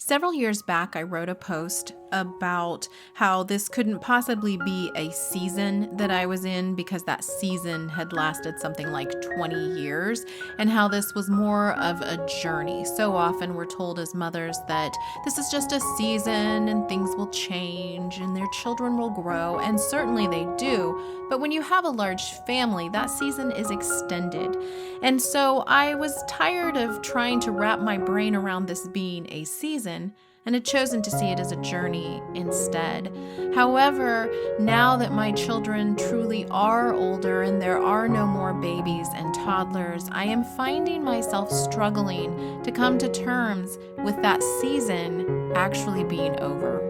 Several years back, I wrote a post about how this couldn't possibly be a season that I was in because that season had lasted something like 20 years, and how this was more of a journey. So often we're told as mothers that this is just a season and things will change and their children will grow, and certainly they do. But when you have a large family, that season is extended. And so I was tired of trying to wrap my brain around this being a season and had chosen to see it as a journey instead. However, now that my children truly are older and there are no more babies and toddlers, I am finding myself struggling to come to terms with that season actually being over.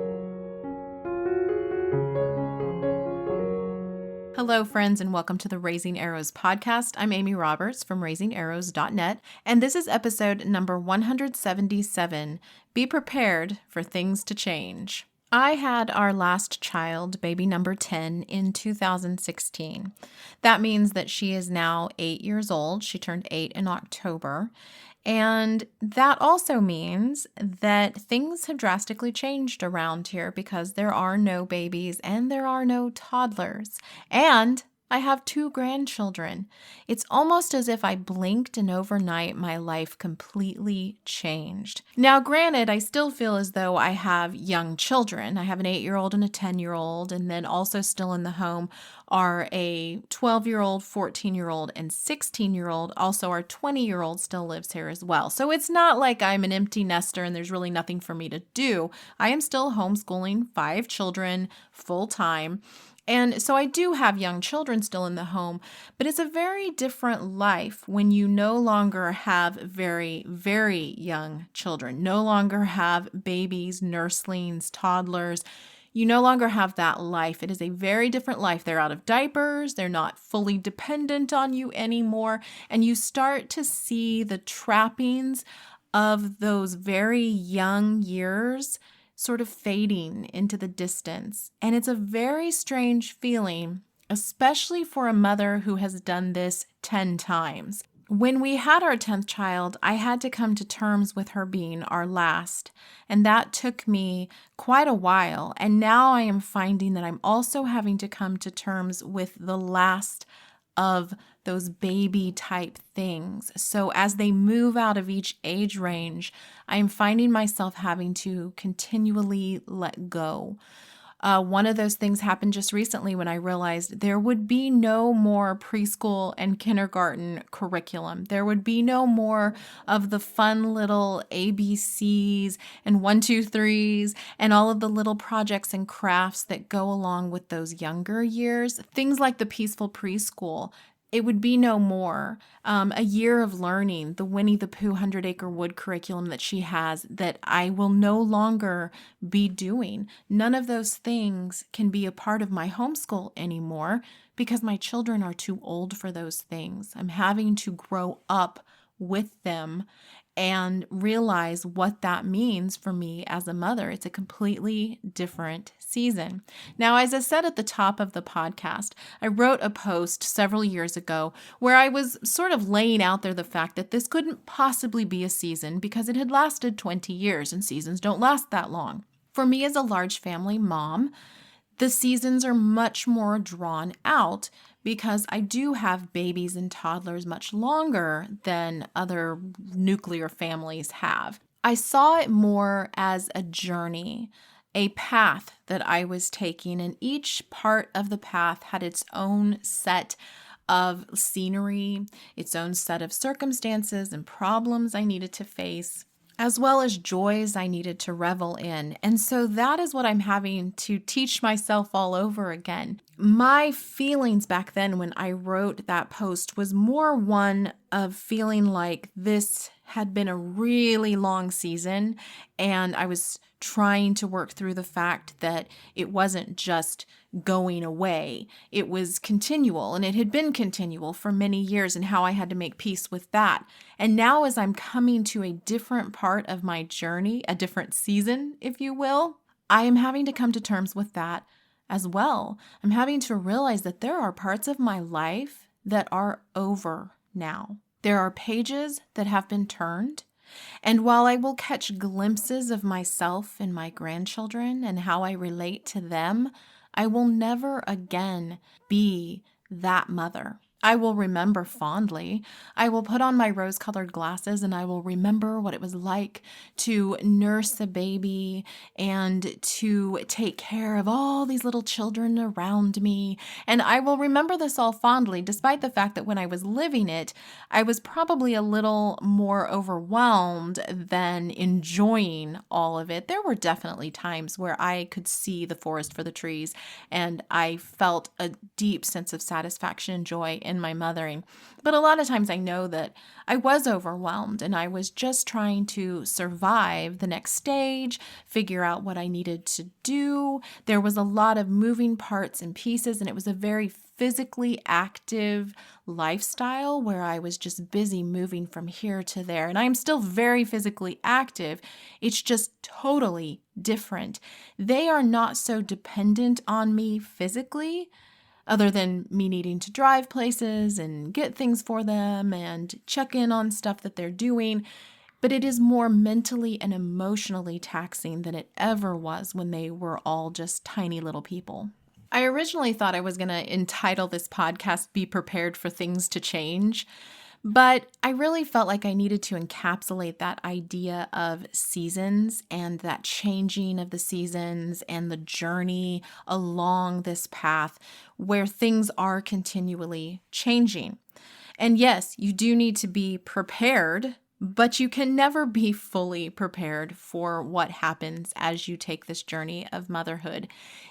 Hello, friends, and welcome to the Raising Arrows podcast. I'm Amy Roberts from raisingarrows.net, and this is episode number 177, Be Prepared for Things to Change. I had our last child, baby number 10, in 2016. That means that she is now 8 years old. She turned 8 in October. And that also means that things have drastically changed around here because there are no babies and there are no toddlers. And I have 2 grandchildren. It's almost as if I blinked and overnight my life completely changed. Now, granted, I still feel as though I have young children. I have an 8-year-old and a 10-year-old, and then also still in the home are a 12-year-old, 14-year-old, and 16-year-old. Also, our 20-year-old still lives here as well. So it's not like I'm an empty nester and there's really nothing for me to do. I am still homeschooling 5 children full time. And so I do have young children still in the home, but it's a very different life when you no longer have very, very young children, no longer have babies, nurslings, toddlers. You no longer have that life. It is a very different life. They're out of diapers. They're not fully dependent on you anymore. And you start to see the trappings of those very young years sort of fading into the distance. And it's a very strange feeling, especially for a mother who has done this 10 times. When we had our 10th child, I had to come to terms with her being our last, and that took me quite a while. And now I am finding that I'm also having to come to terms with the last of those baby type things. So as they move out of each age range, I'm finding myself having to continually let go. One of those things happened just recently when I realized there would be no more preschool and kindergarten curriculum. There would be no more of the fun little ABCs and 1, 2, 3s and all of the little projects and crafts that go along with those younger years. Things like the peaceful preschool. It would be no more. A year of learning, the Winnie the Pooh 100-Acre Wood curriculum that she has that I will no longer be doing. None of those things can be a part of my homeschool anymore because my children are too old for those things. I'm having to grow up with them and realize what that means for me as a mother. It's a completely different season. Now, as I said at the top of the podcast, I wrote a post several years ago where I was sort of laying out there the fact that this couldn't possibly be a season because it had lasted 20 years and seasons don't last that long. For me as a large family mom, the seasons are much more drawn out because I do have babies and toddlers much longer than other nuclear families have. I saw it more as a journey, a path that I was taking, and each part of the path had its own set of scenery, its own set of circumstances and problems I needed to face, as well as joys I needed to revel in. And so that is what I'm having to teach myself all over again. My feelings back then when I wrote that post was more one of feeling like this had been a really long season, and I was trying to work through the fact that it wasn't just going away. It was continual, and it had been continual for many years, and how I had to make peace with that. And now as I'm coming to a different part of my journey, a different season, if you will, I am having to come to terms with that as well. I'm having to realize that there are parts of my life that are over now. There are pages that have been turned. And while I will catch glimpses of myself in my grandchildren and how I relate to them, I will never again be that mother. I will remember fondly. I will put on my rose-colored glasses and I will remember what it was like to nurse a baby and to take care of all these little children around me. And I will remember this all fondly, despite the fact that when I was living it, I was probably a little more overwhelmed than enjoying all of it. There were definitely times where I could see the forest for the trees and I felt a deep sense of satisfaction and joy in my mothering. But a lot of times I know that I was overwhelmed and I was just trying to survive the next stage, figure out what I needed to do. There was a lot of moving parts and pieces, and it was a very physically active lifestyle where I was just busy moving from here to there. And I'm still very physically active. It's just totally different. They are not so dependent on me physically, other than me needing to drive places and get things for them and check in on stuff that they're doing. But it is more mentally and emotionally taxing than it ever was when they were all just tiny little people. I originally thought I was going to entitle this podcast, Be Prepared for Things to Change, but I really felt like I needed to encapsulate that idea of seasons and that changing of the seasons and the journey along this path where things are continually changing. And yes, you do need to be prepared, but you can never be fully prepared for what happens as you take this journey of motherhood.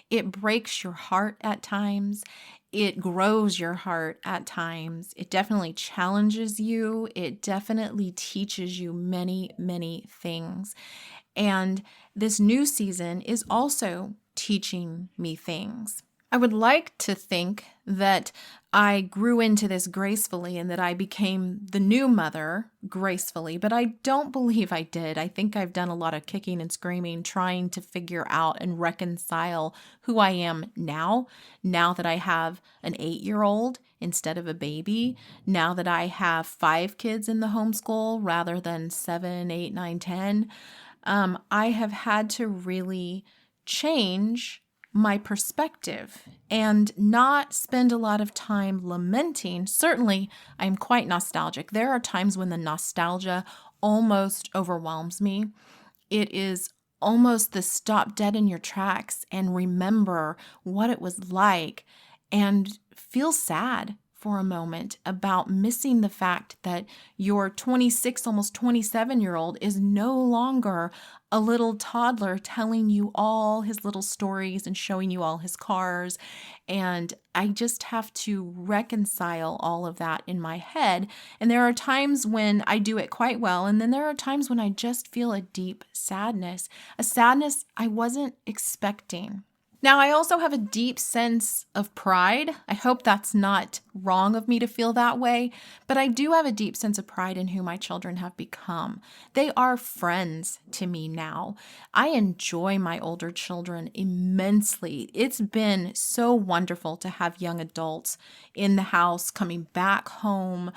It breaks your heart at times. It grows your heart at times. It definitely challenges you. It definitely teaches you many, many things. And this new season is also teaching me things. I would like to think that I grew into this gracefully and that I became the new mother gracefully, but I don't believe I did. I think I've done a lot of kicking and screaming, trying to figure out and reconcile who I am now that I have an 8-year-old instead of a baby, now that I have 5 kids in the homeschool rather than 7, 8, 9, 10. I have had to really change my perspective and not spend a lot of time lamenting. Certainly, I'm quite nostalgic. There are times when the nostalgia almost overwhelms me. It is almost the stop dead in your tracks and remember what it was like and feel sad for a moment about missing the fact that your 26, almost 27-year-old is no longer a little toddler telling you all his little stories and showing you all his cars. And I just have to reconcile all of that in my head. And there are times when I do it quite well. And then there are times when I just feel a deep sadness, a sadness I wasn't expecting. Now, I also have a deep sense of pride. I hope that's not wrong of me to feel that way, but I do have a deep sense of pride in who my children have become. They are friends to me now. I enjoy my older children immensely. It's been so wonderful to have young adults in the house, coming back home.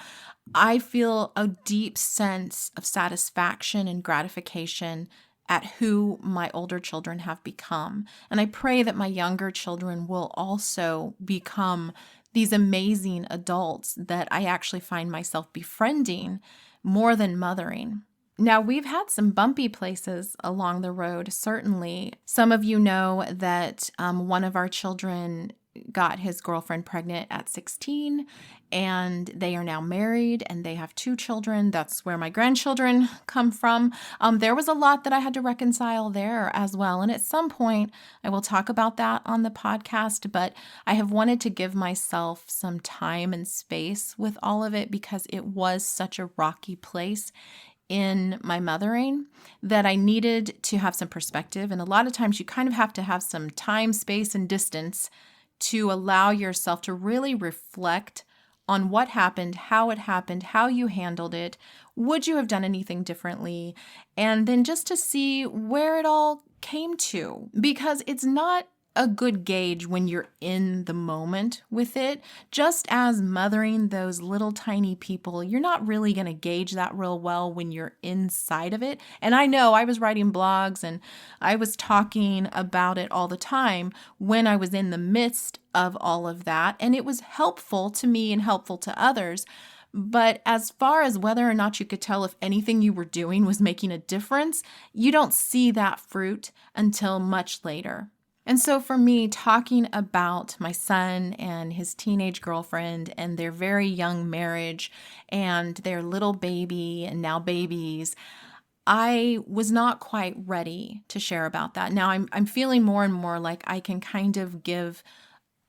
I feel a deep sense of satisfaction and gratification at who my older children have become. And I pray that my younger children will also become these amazing adults that I actually find myself befriending more than mothering. Now, we've had some bumpy places along the road, certainly. Some of you know that one of our children got his girlfriend pregnant at 16, and they are now married and they have 2 children. That's where my grandchildren come from. There was a lot that I had to reconcile there as well. And at some point, I will talk about that on the podcast, but I have wanted to give myself some time and space with all of it because it was such a rocky place in my mothering that I needed to have some perspective. And a lot of times you kind of have to have some time, space, and distance to allow yourself to really reflect on what happened, how you handled it, would you have done anything differently, and then just to see where it all came to. Because it's not a good gauge when you're in the moment with it. Just as mothering those little tiny people, you're not really going to gauge that real well when you're inside of it. And I know I was writing blogs and I was talking about it all the time when I was in the midst of all of that. And it was helpful to me and helpful to others. But as far as whether or not you could tell if anything you were doing was making a difference, you don't see that fruit until much later. And so for me, talking about my son and his teenage girlfriend and their very young marriage and their little baby and now babies, I was not quite ready to share about that. Now I'm feeling more and more like I can kind of give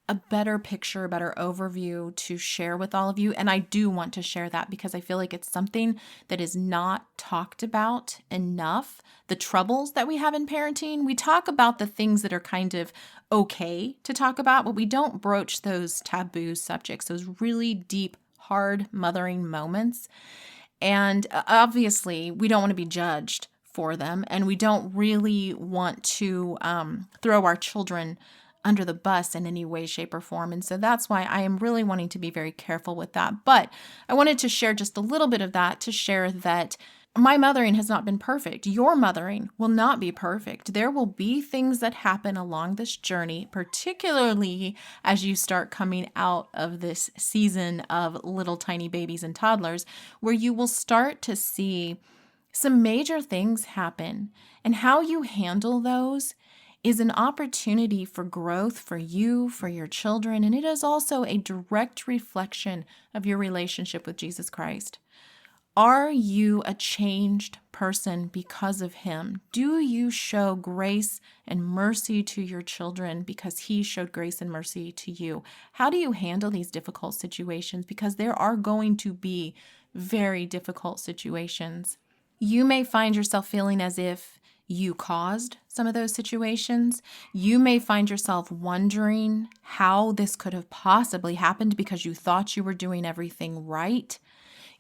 a better picture, a better overview to share with all of you. And I do want to share that because I feel like it's something that is not talked about enough. The troubles that we have in parenting, we talk about the things that are kind of okay to talk about, but we don't broach those taboo subjects, those really deep, hard mothering moments. And obviously, we don't want to be judged for them. And we don't really want to throw our children under the bus in any way, shape, or form. And so that's why I am really wanting to be very careful with that. But I wanted to share just a little bit of that to share that my mothering has not been perfect. Your mothering will not be perfect. There will be things that happen along this journey, particularly as you start coming out of this season of little tiny babies and toddlers, where you will start to see some major things happen. And how you handle those is an opportunity for growth for you, for your children, and it is also a direct reflection of your relationship with Jesus Christ. Are you a changed person because of him? Do you show grace and mercy to your children because he showed grace and mercy to you? How do you handle these difficult situations? Because there are going to be very difficult situations. You may find yourself feeling as if you caused some of those situations. You may find yourself wondering how this could have possibly happened because you thought you were doing everything right.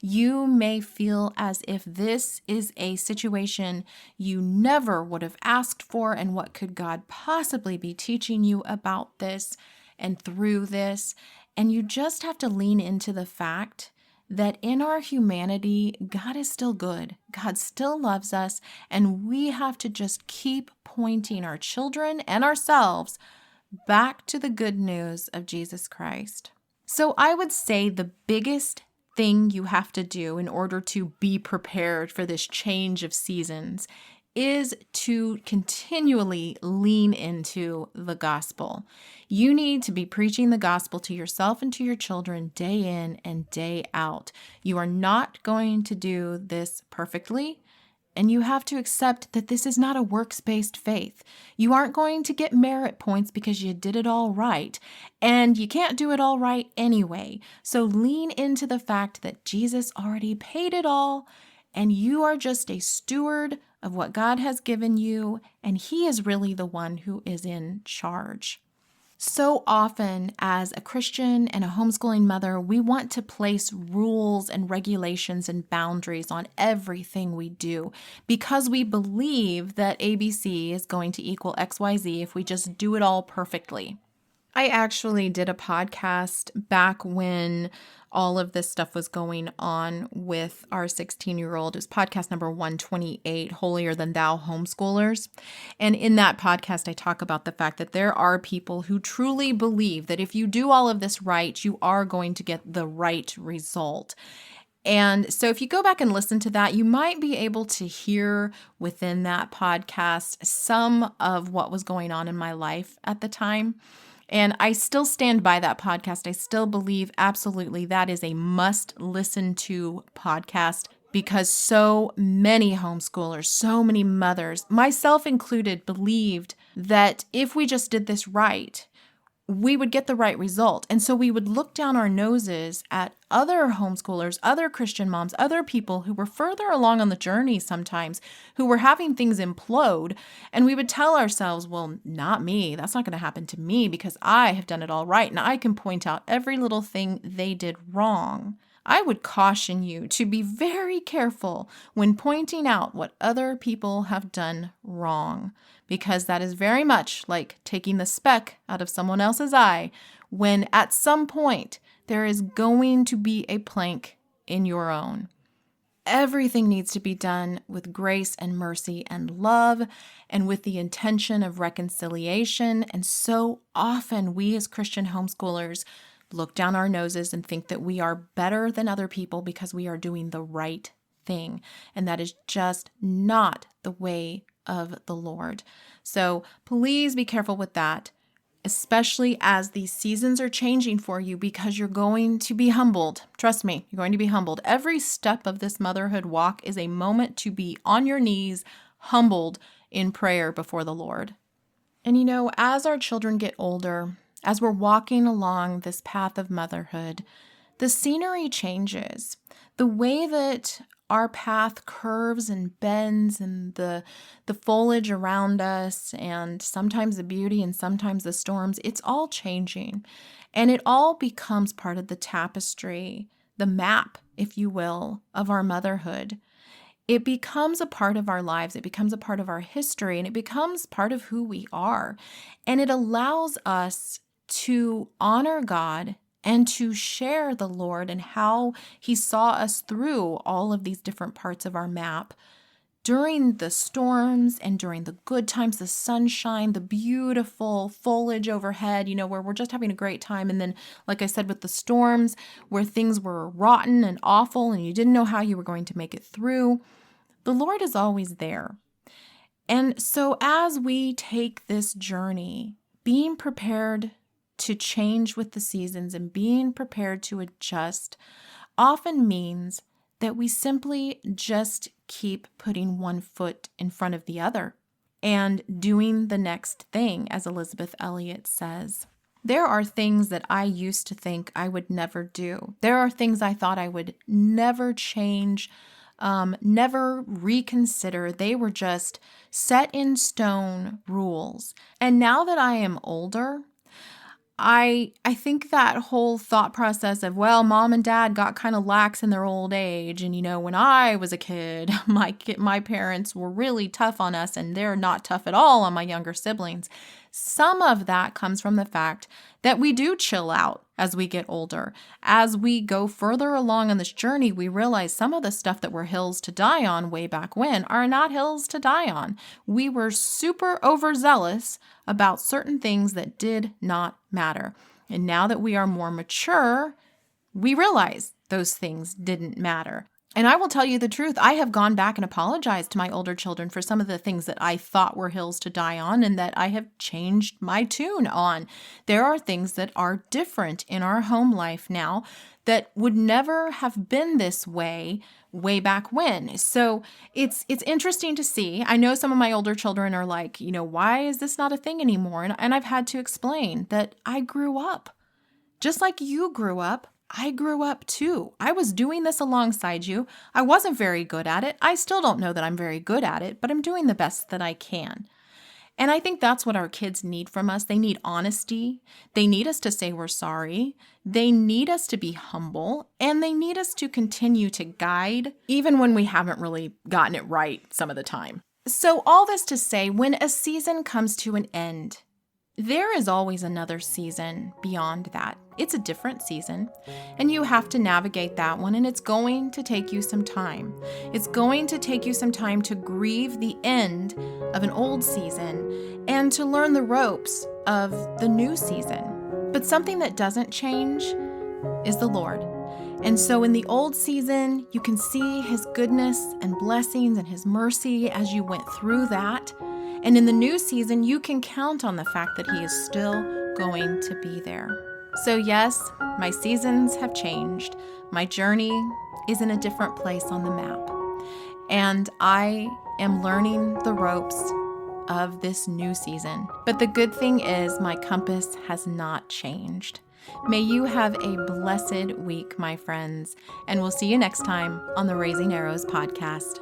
You may feel as if this is a situation you never would have asked for, and what could God possibly be teaching you about this and through this? And you just have to lean into the fact that in our humanity, God is still good. God still loves us, and we have to just keep pointing our children and ourselves back to the good news of Jesus Christ. So I would say the biggest thing you have to do in order to be prepared for this change of seasons is to continually lean into the gospel. You need to be preaching the gospel to yourself and to your children day in and day out. You are not going to do this perfectly, and you have to accept that this is not a works-based faith. You aren't going to get merit points because you did it all right, and you can't do it all right anyway. So lean into the fact that Jesus already paid it all, and you are just a steward of what God has given you, and he is really the one who is in charge. So often as a Christian and a homeschooling mother, we want to place rules and regulations and boundaries on everything we do because we believe that ABC is going to equal XYZ if we just do it all perfectly. I actually did a podcast back when all of this stuff was going on with our 16-year-old. It was podcast number 128, Holier Than Thou Homeschoolers. And in that podcast, I talk about the fact that there are people who truly believe that if you do all of this right, you are going to get the right result. And so if you go back and listen to that, you might be able to hear within that podcast some of what was going on in my life at the time. And I still stand by that podcast. I still believe absolutely that is a must listen to podcast because so many homeschoolers, so many mothers, myself included, believed that if we just did this right, we would get the right result. And so we would look down our noses at other homeschoolers, other Christian moms, other people who were further along on the journey sometimes, who were having things implode. And we would tell ourselves, well, not me. That's not going to happen to me because I have done it all right. And I can point out every little thing they did wrong. I would caution you to be very careful when pointing out what other people have done wrong, because that is very much like taking the speck out of someone else's eye when at some point there is going to be a plank in your own. Everything needs to be done with grace and mercy and love and with the intention of reconciliation. And so often we as Christian homeschoolers look down our noses and think that we are better than other people because we are doing the right thing. And that is just not the way of the Lord. So please be careful with that, especially as these seasons are changing for you, because you're going to be humbled. Trust me, you're going to be humbled. Every step of this motherhood walk is a moment to be on your knees, humbled in prayer before the Lord. And as our children get older, as we're walking along this path of motherhood, the scenery changes. The way that our path curves and bends, and the foliage around us, and sometimes the beauty and sometimes the storms, it's all changing. And it all becomes part of the tapestry, the map, if you will, of our motherhood. It becomes a part of our lives. It becomes a part of our history, and it becomes part of who we are. And it allows us to honor God and to share the Lord and how He saw us through all of these different parts of our map during the storms and during the good times, the sunshine, the beautiful foliage overhead, where we're just having a great time. And then, like I said, with the storms where things were rotten and awful and you didn't know how you were going to make it through, the Lord is always there. And so as we take this journey, being prepared to change with the seasons and being prepared to adjust often means that we simply just keep putting one foot in front of the other and doing the next thing, as Elizabeth Elliot says. There are things that I used to think I would never do. There are things I thought I would never change, never reconsider. They were just set in stone rules. And now that I am older, I think that whole thought process of, well, mom and dad got kind of lax in their old age. And, when I was a kid, my parents were really tough on us, and they're not tough at all on my younger siblings. Some of that comes from the fact that we do chill out as we get older. As we go further along on this journey, we realize some of the stuff that were hills to die on way back when are not hills to die on. We were super overzealous about certain things that did not matter. And now that we are more mature, we realize those things didn't matter. And I will tell you the truth, I have gone back and apologized to my older children for some of the things that I thought were hills to die on and that I have changed my tune on. There are things that are different in our home life now that would never have been this way back when. So it's interesting to see. I know some of my older children are like, why is this not a thing anymore? And I've had to explain that I grew up. Just like you grew up, I grew up too. I was doing this alongside you. I wasn't very good at it. I still don't know that I'm very good at it, but I'm doing the best that I can. And I think that's what our kids need from us. They need honesty. They need us to say we're sorry. They need us to be humble, and they need us to continue to guide, even when we haven't really gotten it right some of the time. So all this to say, when a season comes to an end, there is always another season beyond that. It's a different season, and you have to navigate that one, and it's going to take you some time. It's going to take you some time to grieve the end of an old season and to learn the ropes of the new season. But something that doesn't change is the Lord. And so in the old season, you can see His goodness and blessings and His mercy as you went through that. And in the new season, you can count on the fact that He is still going to be there. So yes, my seasons have changed. My journey is in a different place on the map. And I am learning the ropes of this new season. But the good thing is my compass has not changed. May you have a blessed week, my friends, and we'll see you next time on the Raising Arrows podcast.